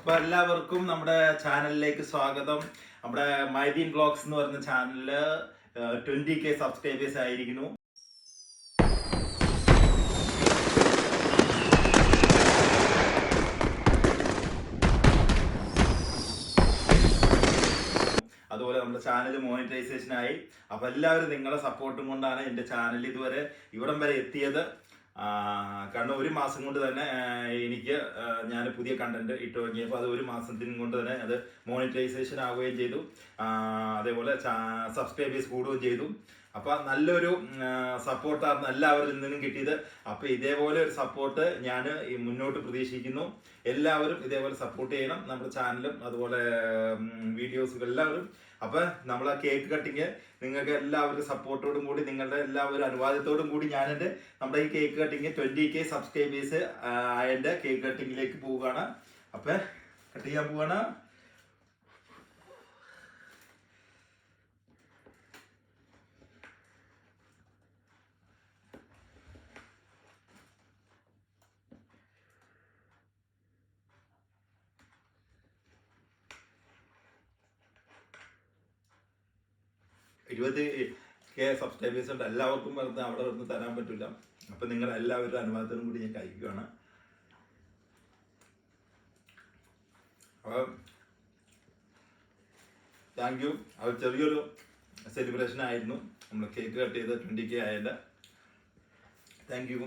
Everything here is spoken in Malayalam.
അപ്പൊ എല്ലാവർക്കും നമ്മുടെ ചാനലിലേക്ക് സ്വാഗതം. നമ്മുടെ മൈദീൻ വ്ളോഗ്സ് എന്ന് പറയുന്ന ചാനലില് 20K സബ്സ്ക്രൈബേഴ്സ് ആയിരിക്കുന്നു. അതുപോലെ നമ്മുടെ ചാനൽ മോണിറ്റൈസേഷൻ ആയി. അപ്പൊ എല്ലാവരും നിങ്ങളുടെ സപ്പോർട്ടും കൊണ്ടാണ് എൻ്റെ ചാനൽ ഇതുവരെ ഇവിടം വരെ എത്തിയത്. കാരണം ഒരു മാസം കൊണ്ട് തന്നെ എനിക്ക് ഞാൻ പുതിയ കണ്ടന്റ് ഇട്ട് തുടങ്ങിയപ്പോൾ അത് ഒരു മാസത്തിനും കൊണ്ട് തന്നെ അത് മോണിറ്റൈസേഷൻ ആവുകയും ചെയ്തു. അതേപോലെ സബ്സ്ക്രൈബേഴ്സ് കൂടുകയും ചെയ്തു. അപ്പൊ നല്ലൊരു സപ്പോർട്ടാണ് എല്ലാവരിൽ നിന്നും കിട്ടിയത്. അപ്പൊ ഇതേപോലെ ഒരു സപ്പോർട്ട് ഞാൻ മുന്നോട്ട് പ്രതീക്ഷിക്കുന്നു. എല്ലാവരും ഇതേപോലെ സപ്പോർട്ട് ചെയ്യണം നമ്മുടെ ചാനലും അതുപോലെ വീഡിയോസുകൾ എല്ലാവരും. അപ്പൊ നമ്മളെ കേക്ക് കട്ടിങ് നിങ്ങൾക്ക് എല്ലാവരും സപ്പോർട്ടോടും കൂടി നിങ്ങളുടെ എല്ലാവരും അനുവാദത്തോടും കൂടി നമ്മുടെ ഈ കേക്ക് കട്ടിങ് 20K സബ്സ്ക്രൈബേഴ്സ് ആയതിന്റെ കേക്ക് കട്ടിങ്ങിലേക്ക് പോവുകയാണ്. അപ്പൊ കട്ട് ചെയ്യാൻ പോവാണ്. K സബ്സ്ക്രൈബേഴ്സ് ഉണ്ട്. എല്ലാവർക്കും അവിടെ വരുന്ന തരാൻ പറ്റില്ല. അപ്പൊ നിങ്ങൾ എല്ലാവരും അനുവാദത്തിനും കൂടി ഞാൻ കഴിക്കുകയാണ്. Thank you. അത് ചെറിയൊരു സെലിബ്രേഷൻ ആയിരുന്നു. നമ്മൾ കേക്ക് കട്ട് ചെയ്ത് 20K ആയതിന്റെ. Thank you.